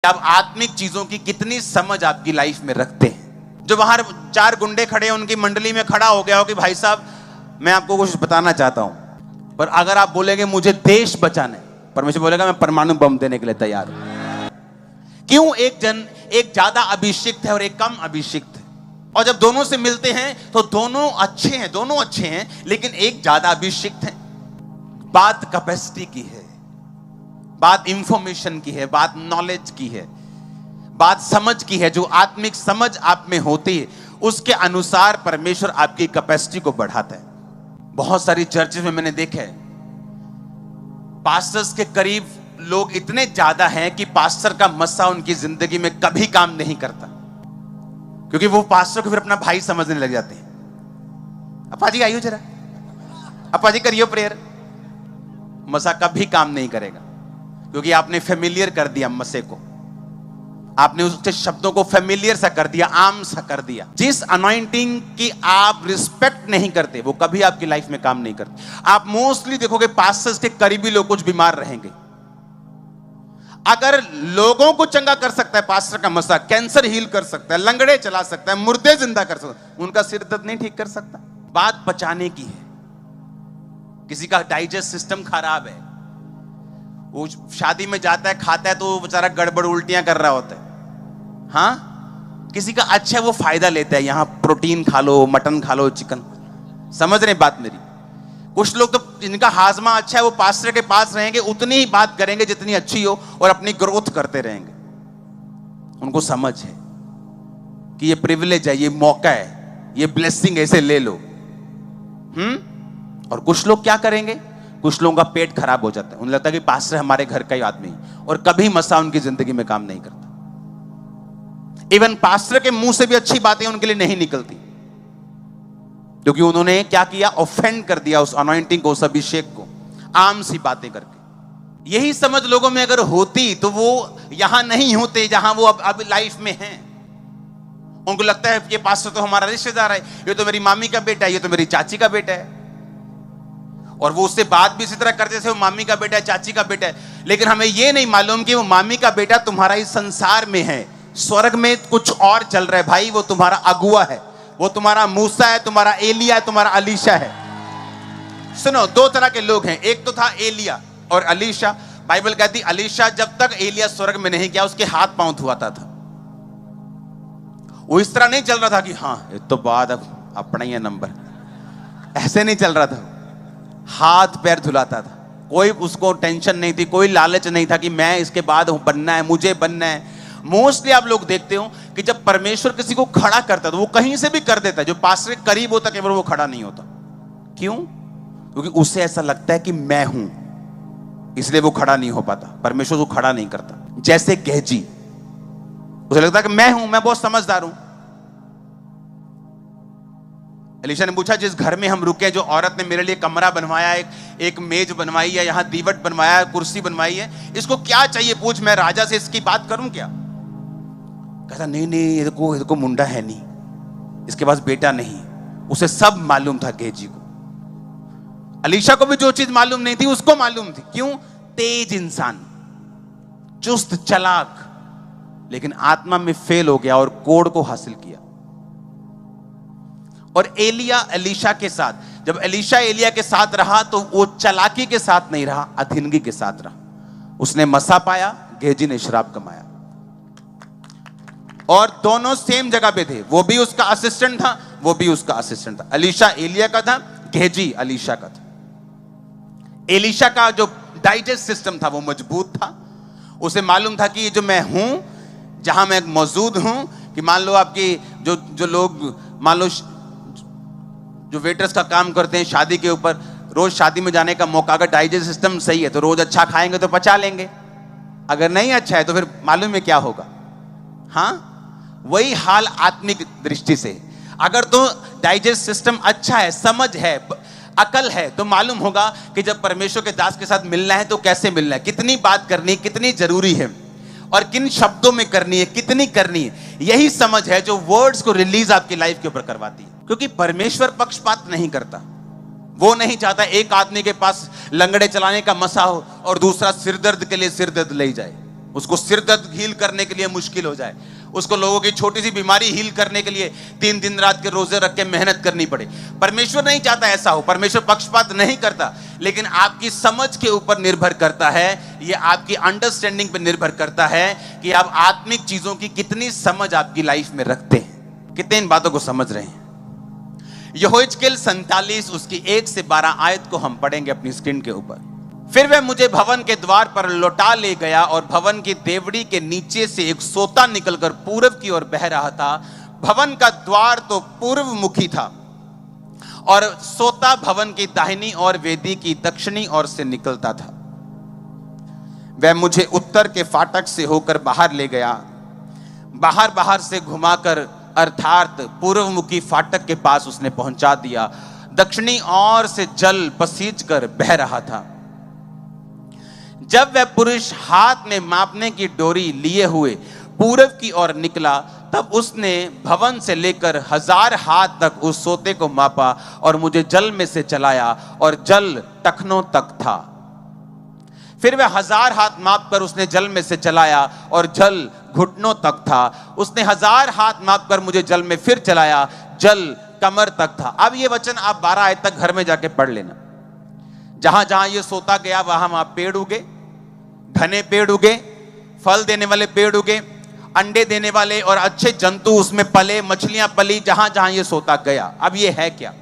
आप आत्मिक चीजों की कितनी समझ आपकी लाइफ में रखते हैं। जो बाहर चार गुंडे खड़े हैं उनकी मंडली में खड़ा हो गया हो कि भाई साहब मैं आपको कुछ बताना चाहता हूं, पर अगर आप बोलेंगे मुझे देश बचाना है, परमेश्वर बोलेगा मैं परमाणु बम देने के लिए तैयार हूं। क्यों? एक ज्यादा अभिषिक्त है और एक कम अभिषिक्त है, और जब दोनों से मिलते हैं तो दोनों अच्छे हैं, लेकिन एक ज्यादा अभिषिक्त है। बात कैपेसिटी की है, बात इंफॉर्मेशन की है, बात नॉलेज की है, बात समझ की है। जो आत्मिक समझ आप में होती है उसके अनुसार परमेश्वर आपकी कैपेसिटी को बढ़ाता है। बहुत सारी चर्चेस में मैंने देखा है पास्टर्स के करीब लोग इतने ज्यादा हैं कि पास्टर का मस्सा उनकी जिंदगी में कभी काम नहीं करता, क्योंकि वो पास्टर को फिर अपना भाई समझने लग जाते हैं। अपा जी आइयो जरा, अपा जी करियो प्रेयर। मसा कभी काम नहीं करेगा, क्योंकि आपने फेमिलियर कर दिया मसे को, आपने उसके शब्दों को फेमिलियर सा कर दिया, आम सा कर दिया। जिस अनॉइंटिंग की आप रिस्पेक्ट नहीं करते वो कभी आपकी लाइफ में काम नहीं करती। आप मोस्टली देखोगे पास्टर्स के करीबी लोग कुछ बीमार रहेंगे। अगर लोगों को चंगा कर सकता है पास्टर का मसा, कैंसर हील कर सकता है, लंगड़े चला सकता है, मुर्दे जिंदा कर सकता है, उनका सिर दर्द नहीं ठीक कर सकता। बात पचाने की है। किसी का डाइजेस्ट सिस्टम खराब है, वो शादी में जाता है, खाता है तो वो बेचारा गड़बड़ उल्टियां कर रहा होता है। हाँ, किसी का अच्छा है वो फायदा लेता है, यहां प्रोटीन खा लो, मटन खा लो, चिकन। समझ रहे बात मेरी? कुछ लोग तो जिनका हाजमा अच्छा है वो पास्टर के पास रहेंगे, उतनी ही बात करेंगे जितनी अच्छी हो, और अपनी ग्रोथ करते रहेंगे। उनको समझ है कि ये प्रिविलेज है, ये मौका है, ये ब्लेसिंग ऐसे ले लो। और कुछ लोग क्या करेंगे? कुछ लोगों का पेट खराब हो जाता है, उन्हें लगता है कि पास्टर हमारे घर का ही आदमी, और कभी मसा उनकी जिंदगी में काम नहीं करता। इवन पास्टर के मुंह से भी अच्छी बातें उनके लिए नहीं निकलती, क्योंकि उन्होंने क्या किया? ऑफेंड कर दिया उस अनॉइंटिंग को, उस अभिषेक को, आम सी बातें करके। यही समझ लोगों में अगर होती तो वो यहां नहीं होते जहां वो अब लाइफ में हैं। उनको लगता है ये पास्टर तो हमारा रिश्तेदार है, ये तो मेरी मामी का बेटा है, ये तो मेरी चाची का बेटा है, और वो उससे बात भी इसी तरह करते थे, वो मामी का बेटा है, चाची का बेटा है। लेकिन हमें ये नहीं मालूम कि वो मामी का बेटा तुम्हारा इस संसार में है, स्वर्ग में कुछ और चल रहा है भाई। वो तुम्हारा अगुआ है, वो तुम्हारा मूसा है, तुम्हारा एलिया है, तुम्हारा अलीशा है। सुनो, दो तरह के लोग हैं, एक तो था एलिया और अलीशा। बाइबल कहती अलीशा जब तक एलिया स्वर्ग में नहीं गया उसके हाथ पांव धुआता था। वो इस तरह नहीं चल रहा था कि हाँ ये तो बाद अब अपना ही है नंबर, ऐसे नहीं चल रहा था। हाथ पैर धुलाता था, कोई उसको टेंशन नहीं थी, कोई लालच नहीं था कि मैं इसके बाद बनना है, मुझे बनना है। मोस्टली आप लोग देखते हो कि जब परमेश्वर किसी को खड़ा करता है तो वो कहीं से भी कर देता है। जो पास्टर के करीब होता केवल वो खड़ा नहीं होता। क्यों? क्योंकि उसे ऐसा लगता है कि मैं हूं, इसलिए वो खड़ा नहीं हो पाता। परमेश्वर को खड़ा नहीं करता। जैसे गेहजी, उसे लगता है कि मैं हूं, मैं बहुत समझदार हूं। एलीशा ने पूछा जिस घर में हम रुके, जो औरत ने मेरे लिए कमरा बनवाया, एक मेज बनवाई है, यहां दीवट बनवाया है, कुर्सी बनवाई है, इसको क्या चाहिए पूछ, मैं राजा से इसकी बात करूं क्या? कहता नहीं, इसको मुंडा है नहीं, इसके पास बेटा नहीं। उसे सब मालूम था गेहजी को। एलीशा को भी जो चीज मालूम नहीं थी उसको मालूम थी। क्यों? तेज इंसान, चुस्त चालाक, लेकिन आत्मा में फेल हो गया और कोड को हासिल किया। और एलिया एलीशा के साथ, जब एलीशा एलिया के साथ रहा तो वो चालाकी के साथ नहीं रहा, अधीनगी के साथ रहा। उसने मसा पाया, गेहजी ने शराब कमाया, और दोनों सेम जगह पे थे। वो भी उसका असिस्टेंट था, वो भी उसका असिस्टेंट था। एलीशा एलिया का था, गेहजी एलीशा का था। एलीशा का जो डाइजेस्ट सिस्टम था वो मजबूत था। उसे मालूम था कि जो मैं हूं, जहां मैं मौजूद हूं, कि मान लो आपकी जो लोग, मान लो जो वेटर्स का काम करते हैं शादी के ऊपर, रोज शादी में जाने का मौका, अगर डाइजेस्ट सिस्टम सही है तो रोज अच्छा खाएंगे तो पचा लेंगे, अगर नहीं अच्छा है तो फिर मालूम है क्या होगा। हाँ, वही हाल आत्मिक दृष्टि से। अगर तो डाइजेस्ट सिस्टम अच्छा है, समझ है, अकल है, तो मालूम होगा कि जब परमेश्वर के दास के साथ मिलना है तो कैसे मिलना है, कितनी बात करनी है, कितनी जरूरी है, और किन शब्दों में करनी है, कितनी करनी है। यही समझ है जो वर्ड्स को रिलीज आपकी लाइफ के ऊपर करवाती है। क्योंकि परमेश्वर पक्षपात नहीं करता। वो नहीं चाहता एक आदमी के पास लंगड़े चलाने का मसा हो और दूसरा सिरदर्द के लिए सिरदर्द ले जाए। उसको सिर दर्द हील करने के लिए मुश्किल हो जाए, उसको लोगों की छोटी सी बीमारी हील करने के लिए 3 दिन रात के रोजे रख के मेहनत करनी पड़े। परमेश्वर नहीं चाहता ऐसा हो, परमेश्वर पक्षपात नहीं करता, लेकिन आपकी समझ के ऊपर निर्भर करता है, ये आपकी अंडरस्टैंडिंग पे निर्भर करता है कि आप आत्मिक चीजों की कितनी समझ आपकी लाइफ में रखते हैं, कितने इन बातों को समझ रहे हैं। यहोशूएल 47 उसकी 1 से 12 आयत को हम पढ़ेंगे अपनी स्क्रीन के ऊपर। फिर वह मुझे भवन के द्वार पर लौटा ले गया और भवन की देवड़ी के नीचे से एक सोता निकलकर पूरब की ओर बह रहा था। भवन का द्वार तो पूर्व मुखी था और सोता भवन की दाहिनी और वेदी की दक्षिणी ओर से निकलता था। वह मुझे उत्तर के फाटक से होकर बाहर ले गया, बाहर से घुमाकर अर्थात पूर्व मुखी फाटक के पास उसने पहुंचा दिया। दक्षिणी ओर से जल पसीज कर बह रहा था। जब वह पुरुष हाथ में मापने की डोरी लिए हुए पूरब की ओर निकला, तब उसने भवन से लेकर 1000 हाथ तक उस सोते को मापा और मुझे जल में से चलाया और जल टखनों तक था। फिर वह 1000 हाथ मापकर उसने जल में से चलाया और जल घुटनों तक था। उसने 1000 हाथ मापकर मुझे जल में फिर चलाया, जल कमर तक था। अब ये वचन आप 12 आयत तक घर में जाके पढ़ लेना। जहां जहां ये सोता गया वहां पेड़ उगे, घने पेड़ उगे, फल देने वाले पेड़ उगे, अंडे देने वाले और अच्छे जंतु उसमें पले, मछलियां पली, जहां जहां ये सोता गया। अब ये है क्या?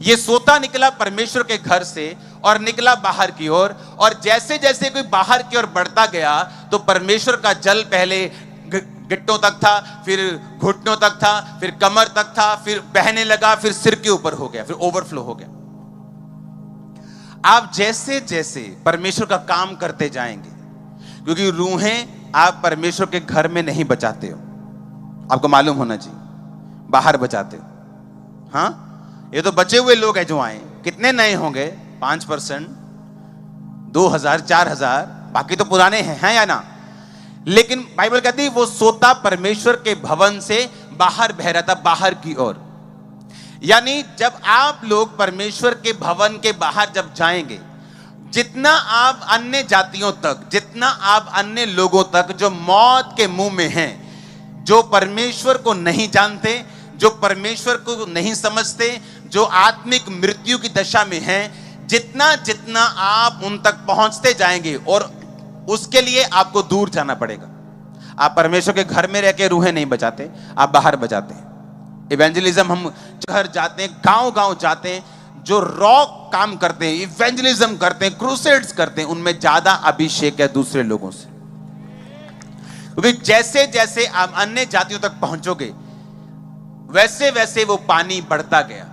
ये सोता निकला परमेश्वर के घर से और निकला बाहर की ओर, और जैसे जैसे कोई बाहर की ओर बढ़ता गया तो परमेश्वर का जल पहले गिट्टों तक था, फिर घुटनों तक था, फिर कमर तक था, फिर बहने लगा, फिर सिर के ऊपर हो गया, फिर ओवरफ्लो हो गया। आप जैसे जैसे परमेश्वर का काम करते जाएंगे, क्योंकि रूहें आप परमेश्वर के घर में नहीं बचाते हो, आपको मालूम होना चाहिए, बाहर बचाते हो। हाँ, ये तो बचे हुए लोग हैं जो आए, कितने नए होंगे? 5%, 2000, 4000, बाकी तो पुराने हैं या ना? लेकिन बाइबल कहती है वो सोता परमेश्वर के भवन से बाहर बह रहा था, बाहर की ओर। यानी जब आप लोग परमेश्वर के भवन के बाहर जब जाएंगे, जितना आप अन्य जातियों तक, जितना आप अन्य लोगों तक जो मौत के मुंह में हैं, जो परमेश्वर को नहीं जानते, जो परमेश्वर को नहीं समझते, जो आत्मिक मृत्यु की दशा में हैं, जितना जितना आप उन तक पहुंचते जाएंगे, और उसके लिए आपको दूर जाना पड़ेगा। आप परमेश्वर के घर में रह के रूहें नहीं बचाते, आप बाहर बचाते हैं। इवेंजलिज्म हम घर जाते हैं, गांव गांव जाते हैं, जो रॉ काम करते हैं, इवेंजलिज्म करते हैं, क्रूसेड्स करते हैं, उनमें ज्यादा अभिषेक है दूसरे लोगों से। क्योंकि जैसे जैसे आप अन्य जातियों तक पहुंचोगे वैसे वैसे वो पानी बढ़ता गया,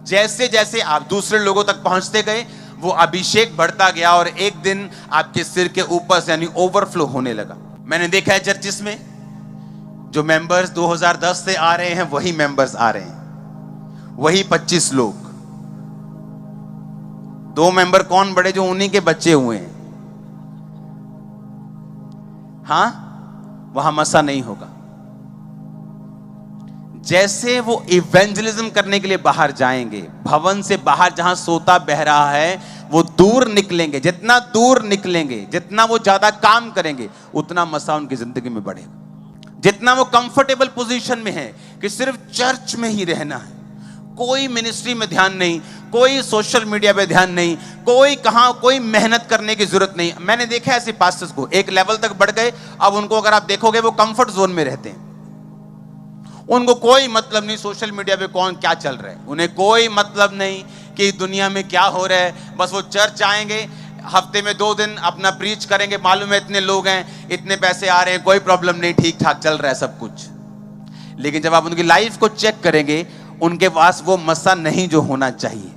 जैसे जैसे आप दूसरे लोगों तक पहुंचते गए वो अभिषेक बढ़ता गया, और एक दिन आपके सिर के ऊपर से यानी ओवरफ्लो होने लगा। मैंने देखा है चर्चिस में जो मेंबर्स 2010 से आ रहे हैं वही मेंबर्स आ रहे हैं, वही 25 लोग। 2 मेंबर कौन बढ़े? जो उन्हीं के बच्चे हुए हैं। हां, वहां मसा नहीं होगा। जैसे वो इवेंजलिज्म करने के लिए बाहर जाएंगे, भवन से बाहर जहां सोता बह रहा है, वो दूर निकलेंगे। जितना दूर निकलेंगे, जितना वो ज्यादा काम करेंगे, उतना मसा उनकी जिंदगी में बढ़ेगा। जितना वो कंफर्टेबल पोजीशन में है कि सिर्फ चर्च में ही रहना है, कोई मिनिस्ट्री में ध्यान नहीं, कोई सोशल मीडिया पे ध्यान नहीं, कोई मेहनत करने की जरूरत नहीं। मैंने देखा ऐसे पास्टर्स को एक लेवल तक बढ़ गए, अब उनको अगर आप देखोगे वो कंफर्ट जोन में रहते हैं। उनको कोई मतलब नहीं सोशल मीडिया पे कौन क्या चल रहा है, उन्हें कोई मतलब नहीं कि दुनिया में क्या हो रहा है। बस वो चर्च आएंगे, हफ्ते में 2 दिन अपना प्रीच करेंगे, मालूम है इतने लोग हैं, इतने पैसे आ रहे हैं, कोई प्रॉब्लम नहीं, ठीक ठाक चल रहा है सब कुछ। लेकिन जब आप उनकी लाइफ को चेक करेंगे, उनके पास वो मसा नहीं जो होना चाहिए।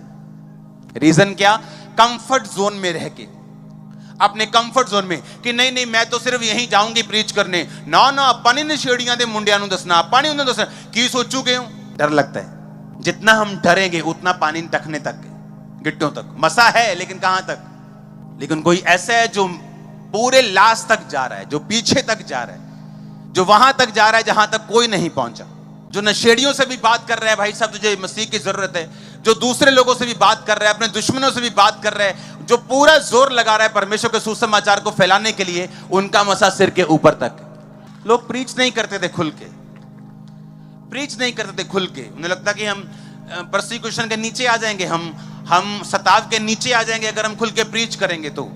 रीजन क्या? कंफर्ट जोन में रह के, अपने कंफर्ट जोन में कि नहीं नहीं मैं तो सिर्फ यहीं जाऊंगी प्रीच करने, ना ना पानी ने छेड़ियां दे मुंडिया नु दसना, पानी उन्हें दसना की सोचूगे हूं। डर लगता है, जितना हम डरेंगे उतना पानी टखने तक, गिट्टों तक मसा है, लेकिन कहां तक? लेकिन कोई ऐसा है जो पूरे लास्ट तक जा रहा है, जो पीछे तक जा रहा है, जो वहां तक जा रहा है जहां तक कोई नहीं पहुंचा, जो नशेड़ियों से भी बात कर रहा है, भाई साहब तुझे मसीह की जरूरत है, जो दूसरे लोगों से भी बात कर रहा है, अपने दुश्मनों से भी बात कर रहा है, जो पूरा जोर लगा रहा है परमेश्वर के सुसमाचार को फैलाने के लिए, उनका मसा सिर के ऊपर तक। लोग प्रीच नहीं करते थे खुल के, प्रीच नहीं करते थे खुल के। उन्हें लगता कि हम प्रोसिक्यूशन के नीचे आ जाएंगे, हम सताव के नीचे आ जाएंगे अगर हम खुल के प्रीच करेंगे तो।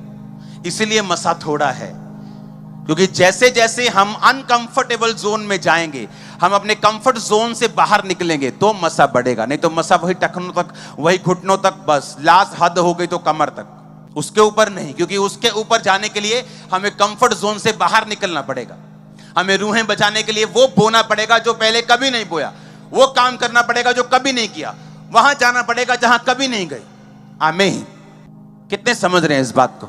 इसीलिए मसा थोड़ा है, क्योंकि जैसे जैसे हम अनकंफर्टेबल जोन में जाएंगे, हम अपने कंफर्ट जोन से बाहर निकलेंगे तो मसा बढ़ेगा। नहीं तो मसा वही टखनों तक, वही घुटनों तक, बस लास्ट हद हो गई तो कमर तक, उसके ऊपर नहीं। क्योंकि उसके ऊपर जाने के लिए हमें कंफर्ट जोन से बाहर निकलना पड़ेगा। हमें रूहें बचाने के लिए वो बोना पड़ेगा जो पहले कभी नहीं बोया, वो काम करना पड़ेगा जो कभी नहीं किया, वहां जाना पड़ेगा जहां कभी नहीं गए। आमीन। कितने समझ रहे हैं इस बात को?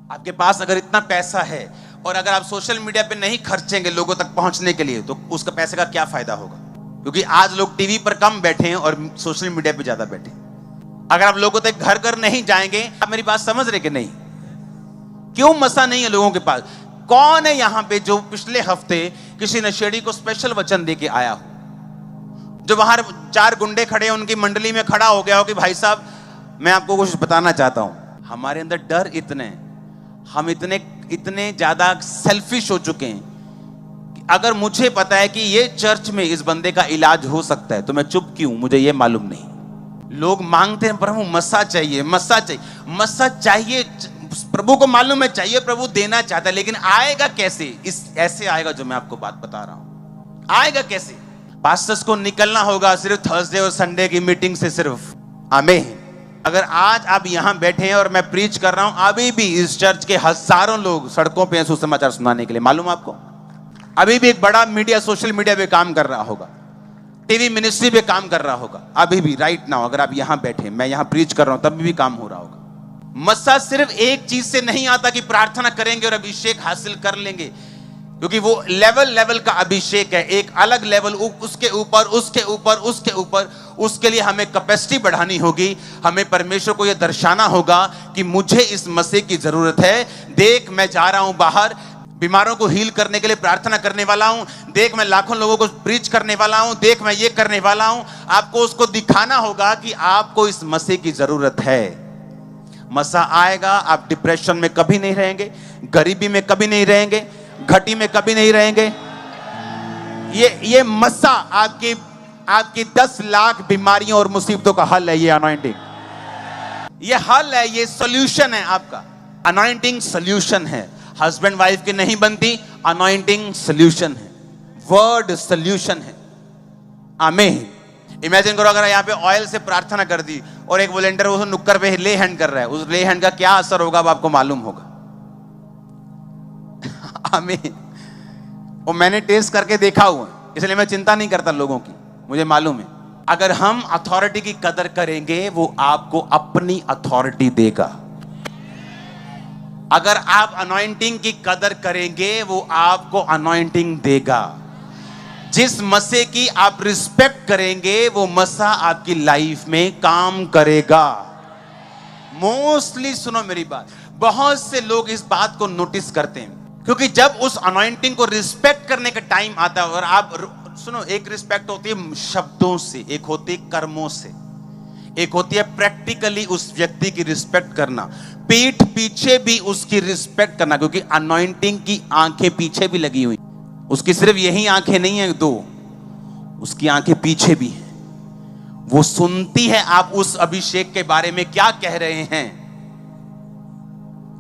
आपके पास अगर इतना पैसा है और अगर आप सोशल मीडिया पे नहीं खर्चेंगे लोगों तक पहुंचने के लिए, तो उसका पैसे का क्या फायदा होगा? क्योंकि आज लोग टीवी पर कम बैठे हैं और सोशल मीडिया पे ज्यादा बैठे हैं। अगर आप लोगों तक घर घर नहीं जाएंगे, आप मेरी बात समझ रहे कि नहीं? क्यों मसा नहीं है लोगों के पास? कौन है यहां पे जो पिछले हफ्ते किसी नशेड़ी को स्पेशल वचन दे के आया हो? जो बाहर 4 गुंडे खड़े हैं उनकी मंडली में खड़ा हो गया हो कि भाई साहब मैं आपको कुछ बताना चाहता हूं। हमारे अंदर डर इतने, हम इतने ज्यादा सेल्फिश हो चुके हैं कि अगर मुझे पता है कि ये चर्च में इस बंदे का इलाज हो सकता है तो मैं चुप क्यों? मुझे ये मालूम नहीं। लोग मांगते हैं प्रभु मसा चाहिए, मसा चाहिए, मसा चाहिए। प्रभु को मालूम है चाहिए, प्रभु देना चाहता है, लेकिन आएगा कैसे? इस ऐसे आएगा जो मैं आपको बात बता रहा हूं। आएगा कैसे? पास्टर्स को निकलना होगा सिर्फ थर्सडे और संडे की मीटिंग से सिर्फ। आमीन। अगर आज आप यहां बैठे हैं और मैं प्रीच कर रहा हूं, अभी भी इस चर्च के हजारों लोग सड़कों पे सुसमाचार सुनाने के लिए, मालूम आपको? अभी भी एक बड़ा मीडिया सोशल मीडिया पे काम कर रहा होगा, टीवी मिनिस्ट्री पे काम कर रहा होगा। अभी भी राइट नाउ अगर आप यहां बैठे, मैं यहां प्रीच कर रहा हूं, तब भी काम हो रहा होगा। मसा सिर्फ एक चीज से नहीं आता कि प्रार्थना करेंगे और अभिषेक हासिल कर लेंगे, क्योंकि वो लेवल का अभिषेक है, एक अलग लेवल, उसके ऊपर उसके ऊपर उसके ऊपर। उसके लिए हमें कैपेसिटी बढ़ानी होगी। हमें परमेश्वर को यह दर्शाना होगा कि मुझे इस मसीह की जरूरत है। देख मैं जा रहा हूं बाहर, बीमारों को हील करने के लिए प्रार्थना करने वाला हूं। देख मैं लाखों लोगों को प्रीच करने वाला हूं। देख मैं ये करने वाला हूं। आपको उसको दिखाना होगा कि आपको इस मसीह की जरूरत है। मसा आएगा, आप डिप्रेशन में कभी नहीं रहेंगे, गरीबी में कभी नहीं रहेंगे, घटी में कभी नहीं रहेंगे। ये मसा आपकी 10 लाख बीमारियों और मुसीबतों का हल है। ये अनॉइंटिंग, ये हल है, ये सॉल्यूशन है आपका। अनॉइंटिंग सॉल्यूशन है। हस्बैंड वाइफ की नहीं बनती, अनॉइंटिंग सॉल्यूशन है, वर्ड सॉल्यूशन है। आमीन। इमेजिन करो अगर यहाँ पे ऑयल से प्रार्थना कर दी और एक वॉलंटियर उस नुक्कर पे ले हैंड कर रहा है, उस ले हैंड का क्या असर होगा अब आपको मालूम होगा। आमीन। और मैंने टेस्ट करके देखा हुआ, इसलिए मैं चिंता नहीं करता लोगों की, मुझे मालूम है। अगर हम अथॉरिटी की कदर करेंगे, वो आपको अपनी अथॉरिटी देगा। अगर आप अनॉइंटिंग की कदर करेंगे, वो आपको अनॉइंटिंग देगा। जिस मसे की आप रिस्पेक्ट करेंगे, वो मसा आपकी लाइफ में काम करेगा। मोस्टली सुनो मेरी बात, बहुत से लोग इस बात को नोटिस करते हैं, क्योंकि जब उस अनॉइंटिंग को रिस्पेक्ट करने का टाइम आता है, और आप सुनो, एक रिस्पेक्ट होती है शब्दों से, एक होती है कर्मों से, एक होती है प्रैक्टिकली उस व्यक्ति की रिस्पेक्ट करना, पीठ पीछे भी उसकी रिस्पेक्ट करना, क्योंकि अनॉइंटिंग की आंखें पीछे भी लगी हुई। उसकी सिर्फ यही आंखें नहीं है 2, उसकी आंखें पीछे भी हैं। वो सुनती है आप उस अभिषेक के बारे में क्या कह रहे हैं।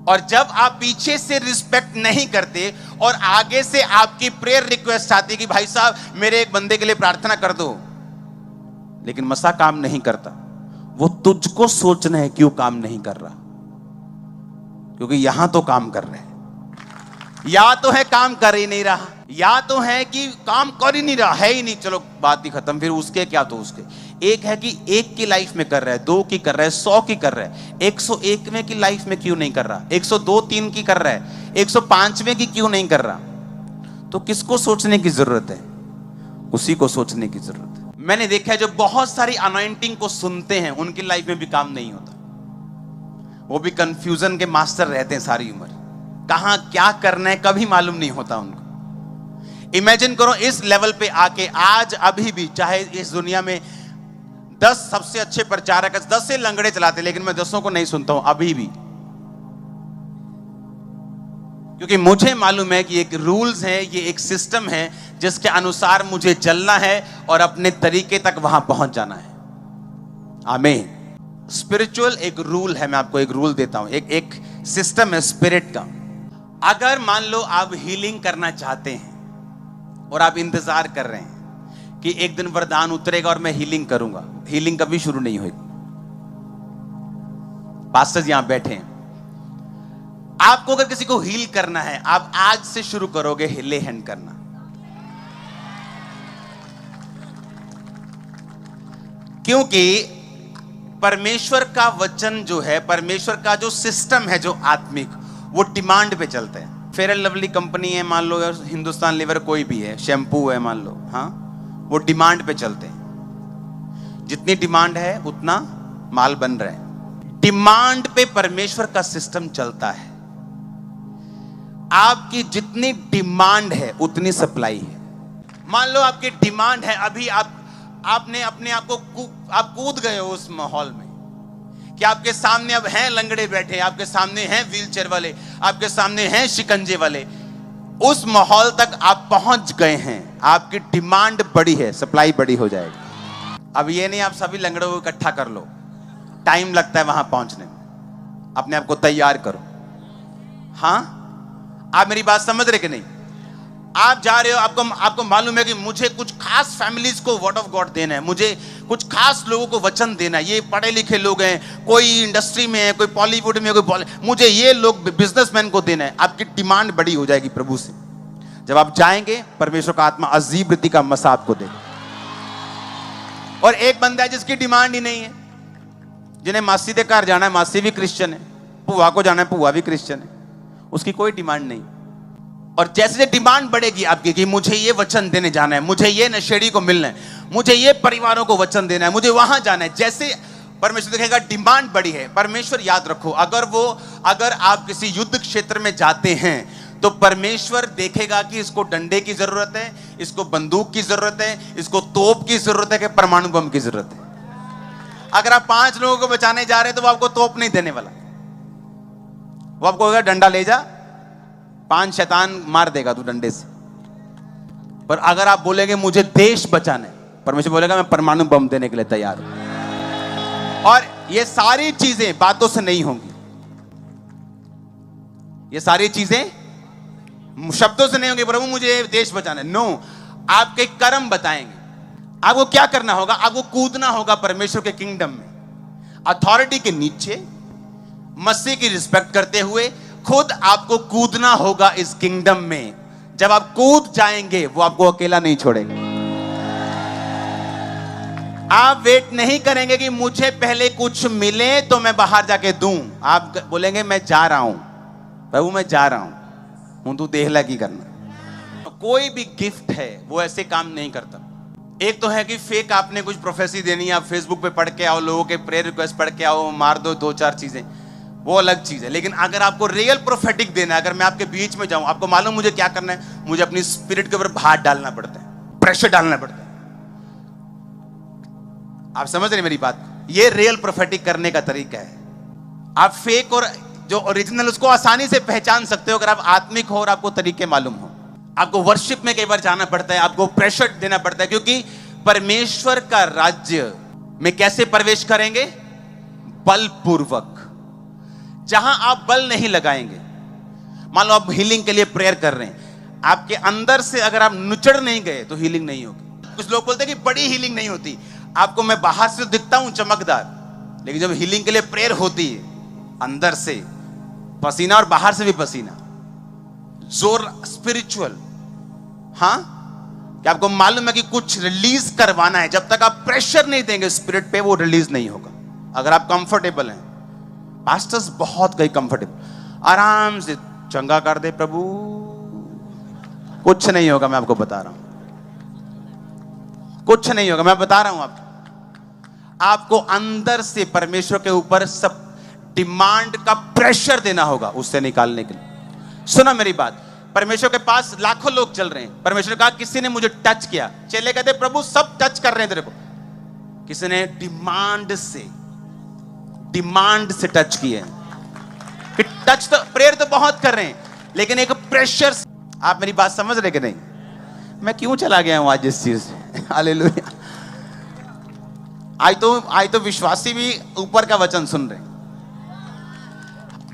और जब आप पीछे से रिस्पेक्ट नहीं करते और आगे से आपकी प्रेयर रिक्वेस्ट आती कि भाई साहब मेरे एक बंदे के लिए प्रार्थना कर दो, लेकिन मसा काम नहीं करता, वो तुझको सोचना है क्यों काम नहीं कर रहा, क्योंकि यहां तो काम कर रहे हैं। या तो है काम कर ही नहीं रहा, या तो है कि काम कर ही नहीं रहा, है ही नहीं, चलो बात ही खत्म, फिर उसके क्या तो उसके। एक है कि 1 की लाइफ में कर रहा है, 2 की कर रहा है, 100 की कर रहा है, 101वें की लाइफ में क्यों नहीं कर रहा, 102-3 की कर रहा है, 105वें की क्यों नहीं कर रहा। तो किसको सोचने की जरूरत है? उसी को सोचने की जरूरत है। मैंने देखा है जो बहुत सारी अनॉइंटिंग को सुनते हैं, उनकी लाइफ में भी काम नहीं होता। वो भी कंफ्यूजन के मास्टर रहते हैं सारी उम्र, कहां क्या करना है कभी मालूम नहीं होता उनको। इमेजिन करो इस लेवल पे आके आज अभी भी, चाहे इस दुनिया में 10 सबसे अच्छे प्रचारक 10 से लंगड़े चलाते, लेकिन मैं 10 को नहीं सुनता हूं अभी भी। क्योंकि मुझे मालूम है कि एक रूल्स है, ये एक सिस्टम है जिसके अनुसार मुझे चलना है और अपने तरीके तक वहां पहुंच जाना है। आमीन। स्पिरिचुअल एक रूल है, मैं आपको एक रूल देता हूं, एक सिस्टम है स्पिरिट का। अगर मान लो आप हीलिंग करना चाहते हैं और आप इंतजार कर रहे हैं कि एक दिन वरदान उतरेगा और मैं हीलिंग करूंगा, हीलिंग कभी शुरू नहीं हुई। पास्टर्स यहां बैठे हैं, आपको अगर किसी को हील करना है, आप आज से शुरू करोगे ले हैंड करना। क्योंकि परमेश्वर का वचन जो है, परमेश्वर का जो सिस्टम है जो आत्मिक, वो डिमांड पे चलता है। फेयर एंड लवली कंपनी है मान लो, या हिंदुस्तान लीवर कोई भी है, शैम्पू है मान लो, हाँ, वो डिमांड पे चलते हैं। जितनी डिमांड है उतना माल बन रहा है। डिमांड पे परमेश्वर का सिस्टम चलता है। आपकी जितनी डिमांड है उतनी सप्लाई है। मान लो आपकी डिमांड है, अभी आपने अपने आप को आप कूद गए हो उस माहौल में कि आपके सामने अब हैं लंगड़े बैठे, आपके सामने हैं व्हीलचेयर वाले, आपके सामने हैं शिकंजे वाले, उस माहौल तक आप पहुंच गए हैं। आपकी डिमांड बड़ी है, सप्लाई बड़ी हो जाएगी। अब ये नहीं आप सभी लंगड़ों को इकट्ठा कर लो, टाइम लगता है वहां पहुंचने में। अपने आप को तैयार करो। हाँ, आप मेरी बात समझ रहे कि नहीं? आप जा रहे हो, आपको मालूम है कि मुझे कुछ खास फैमिलीज को वर्ड ऑफ गॉड देना है, मुझे कुछ खास लोगों को वचन देना है। ये पढ़े लिखे लोग हैं, कोई इंडस्ट्री में है, कोई बॉलीवुड में, मुझे ये लोग बिजनेसमैन को देना है। आपकी डिमांड बड़ी हो जाएगी प्रभु से। जब आप जाएंगे, परमेश्वर का आत्मा अजीब रीति का मसा आपको देगा। और एक बंदा है जिसकी डिमांड ही नहीं है, जिन्हें मासी के घर जाना है, मासी भी क्रिश्चियन है, पुआ को जाना है, पुआ भी क्रिश्चियन है, उसकी कोई डिमांड नहीं। और जैसे डिमांड बढ़ेगी आपकी कि मुझे ये वचन देने जाना है, मुझे ये नशेड़ी को मिलना है, मुझे ये परिवारों को वचन देना है, मुझे वहां जाना है, जैसे परमेश्वर देखेगा डिमांड बड़ी है। परमेश्वर, याद रखो, अगर आप किसी युद्ध क्षेत्र में जाते हैं तो परमेश्वर देखेगा कि इसको डंडे की जरूरत है, इसको बंदूक की जरूरत है, इसको तोप की जरूरत है, कि परमाणु बम की जरूरत है। अगर आप 5 लोगों को बचाने जा रहे हैं तो वो आपको तोप नहीं देने वाला, वो आपको कहेगा डंडा ले जा, 5 शैतान मार देगा तू डंडे से। पर अगर आप बोलेंगे मुझे देश बचाना है, परमेश्वर बोलेगा मैं परमाणु बम देने के लिए तैयार हूं। और ये सारी चीजें बातों से नहीं होंगी, ये सारी चीजें शब्दों से नहीं होंगी, प्रभु मुझे देश बचाना है। नो, आपके कर्म बताएंगे। आपको क्या करना होगा? आपको कूदना होगा परमेश्वर के किंगडम में, अथॉरिटी के नीचे, मसीह की रिस्पेक्ट करते हुए खुद आपको कूदना होगा इस किंगडम में। जब आप कूद जाएंगे, वो आपको अकेला नहीं छोड़ेगा। आप वेट नहीं करेंगे कि मुझे पहले कुछ मिले तो मैं बाहर जाके दूं। आप बोलेंगे मैं जा रहा हूं प्रभु, मैं जा रहा हूं, तू देख ला की करना। कोई भी गिफ्ट है वो ऐसे काम नहीं करता। एक तो है कि फेक आपने कुछ प्रोफेसी देनी है, आप फेसबुक पे पढ़ के आओ, लोगों के प्रेयर रिक्वेस्ट पढ़ के आओ, मार दो 2-4 चीजें, वो अलग चीज है। लेकिन अगर आपको रियल प्रोफेटिक देना है, अगर मैं आपके बीच में जाऊं, आपको मालूम मुझे क्या करना है? मुझे अपनी स्पिरिट के ऊपर भार डालना पड़ता है, प्रेशर डालना पड़ता है। आप समझ रहे मेरी बात? ये रियल प्रोफेटिक करने का तरीका है। आप फेक और जो ओरिजिनल उसको आसानी से पहचान सकते हो अगर आप आत्मिक हो और आपको तरीके मालूम हो। आपको वर्शिप में कई बार जाना पड़ता है, आपको प्रेशर देना पड़ता है, क्योंकि परमेश्वर का राज्य में कैसे प्रवेश करेंगे? बलपूर्वक। जहां आप बल नहीं लगाएंगे, मान लो आप हीलिंग के लिए प्रेयर कर रहे हैं, आपके अंदर से अगर आप नुचड़ नहीं गए तो हीलिंग नहीं होगी। कुछ लोग बोलते हैं कि बड़ी हीलिंग नहीं होती, आपको मैं बाहर से दिखता हूं चमकदार, लेकिन जब हीलिंग के लिए प्रेयर होती है, अंदर से पसीना और बाहर से भी पसीना, जोर स्पिरिचुअल। हाँ, कि आपको मालूम है कि कुछ रिलीज करवाना है, जब तक आप प्रेशर नहीं देंगे स्पिरिट पे, वो रिलीज नहीं होगा। अगर आप कंफर्टेबल हैं, पास्टर्स बहुत कई कंफर्टेबल, आराम से चंगा कर दे प्रभु, कुछ नहीं होगा, मैं आपको बता रहा हूं, कुछ नहीं होगा, मैं बता रहा हूं आपको अंदर से परमेश्वर के ऊपर सब डिमांड का प्रेशर देना होगा उससे निकालने के लिए। सुना मेरी बात, परमेश्वर के पास लाखों लोग चल रहे हैं। परमेश्वर ने कहा किसी ने मुझे टच किया, चेले कहते प्रभु सब टच कर रहे हैं तेरे को, किसी ने डिमांड से टच किए। कि टच तो प्रेयर तो बहुत कर रहे हैं, लेकिन एक प्रेशर। आप मेरी बात समझ रहे कि नहीं? मैं क्यों चला गया हूं आज इस चीज से? हालेलुया। आज तो विश्वासी भी ऊपर का वचन सुन रहे।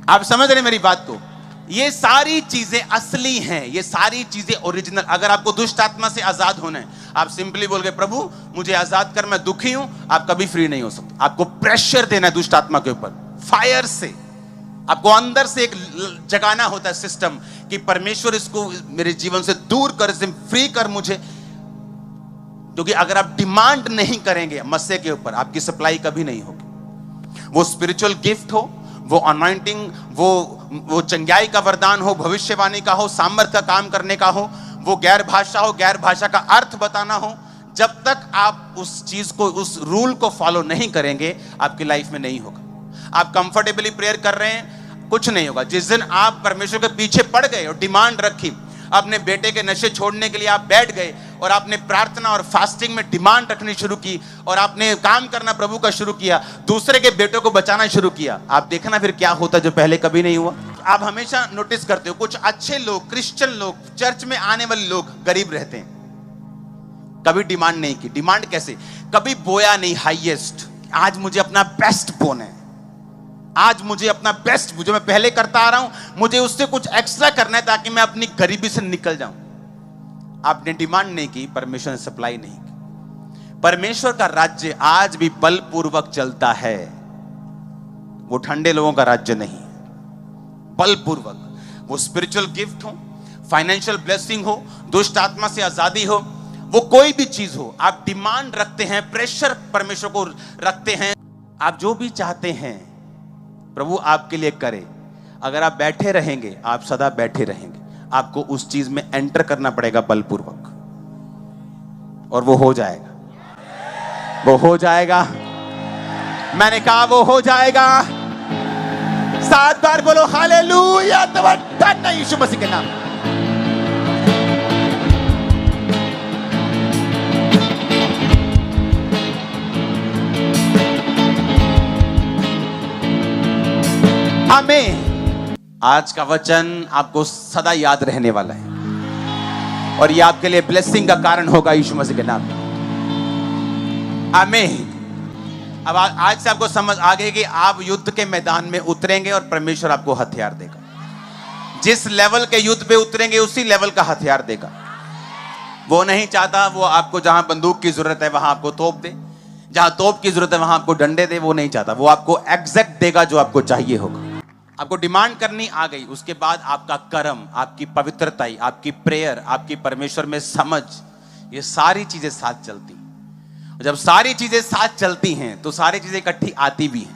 आप समझ रहे मेरी बात को? ये सारी चीजें असली हैं, ये सारी चीजें ओरिजिनल। अगर आपको दुष्ट आत्मा से आजाद होना है, आप सिंपली बोल गए प्रभु मुझे आजाद कर, मैं दुखी हूं, आप कभी फ्री नहीं हो सकते। आपको प्रेशर देना है दुष्ट आत्मा के ऊपर, फायर से। आपको अंदर से एक जगाना होता है सिस्टम कि परमेश्वर इसको मेरे जीवन से दूर कर, इसे फ्री कर मुझे। क्योंकि अगर आप डिमांड नहीं करेंगे मसीह के ऊपर, आपकी सप्लाई कभी नहीं होगी। वो स्पिरिचुअल गिफ्ट हो, वो अनॉइंटिंग, वो चंगाई का वरदान हो, भविष्यवाणी का हो, सामर्थ का काम करने का हो, वो गैर भाषा हो, गैर भाषा का अर्थ बताना हो, जब तक आप उस चीज को, उस रूल को फॉलो नहीं करेंगे, आपकी लाइफ में नहीं होगा। आप कंफर्टेबली प्रेयर कर रहे हैं, कुछ नहीं होगा। जिस दिन आप परमेश्वर के पीछे पड़ गए और डिमांड रखी, अपने बेटे के नशे छोड़ने के लिए आप बैठ गए और आपने प्रार्थना और फास्टिंग में डिमांड रखनी शुरू की और आपने काम करना प्रभु का शुरू किया, दूसरे के बेटों को बचाना शुरू किया, आप देखना फिर क्या होता जो पहले कभी नहीं हुआ। आप हमेशा नोटिस करते हो कुछ अच्छे लोग, क्रिश्चियन लोग, चर्च में आने वाले लोग गरीब रहते हैं। कभी डिमांड नहीं की। डिमांड कैसे? कभी बोया नहीं हाईएस्ट, आज मुझे अपना बेस्ट बोना है, आज मुझे अपना बेस्ट जो मैं पहले करता आ रहा हूं, मुझे उससे कुछ एक्स्ट्रा करना है ताकि मैं अपनी गरीबी से निकल जाऊं। आपने डिमांड नहीं की, परमेश्वर ने सप्लाई नहीं की। परमेश्वर का राज्य आज भी बलपूर्वक चलता है, वो ठंडे लोगों का राज्य नहीं, बलपूर्वक। वो स्पिरिचुअल गिफ्ट हो, फाइनेंशियल ब्लेसिंग हो, दुष्ट आत्मा से आजादी हो, वो कोई भी चीज हो, आप डिमांड रखते हैं, प्रेशर परमेश्वर को रखते हैं, आप जो भी चाहते हैं प्रभु आपके लिए करे। अगर आप बैठे रहेंगे, आप सदा बैठे रहेंगे। आपको उस चीज में एंटर करना पड़ेगा बलपूर्वक, और वो हो जाएगा, वो हो जाएगा। मैंने कहा वो हो जाएगा। 7 बार बोलो हालेलुया। धन्य यीशु मसीह के नाम। आमीन। आज का वचन आपको सदा याद रहने वाला है और ये आपके लिए ब्लेसिंग का कारण होगा यीशु मसीह के नाम में। आमीन। अब आज से आपको समझ आ गई कि आप युद्ध के मैदान में उतरेंगे और परमेश्वर आपको हथियार देगा। जिस लेवल के युद्ध पे उतरेंगे उसी लेवल का हथियार देगा। वो नहीं चाहता वो आपको जहां बंदूक की जरूरत है वहां आपको तोप दे, जहां तोप की जरूरत है वहां आपको डंडे दे। वो नहीं चाहता, वो आपको एग्जैक्ट देगा जो आपको चाहिए होगा। आपको डिमांड करनी आ गई, उसके बाद आपका कर्म, आपकी पवित्रता, आपकी प्रेयर, आपकी परमेश्वर में समझ, ये सारी चीजें साथ चलती। जब सारी चीजें साथ चलती हैं तो सारी चीजें इकट्ठी आती भी हैं।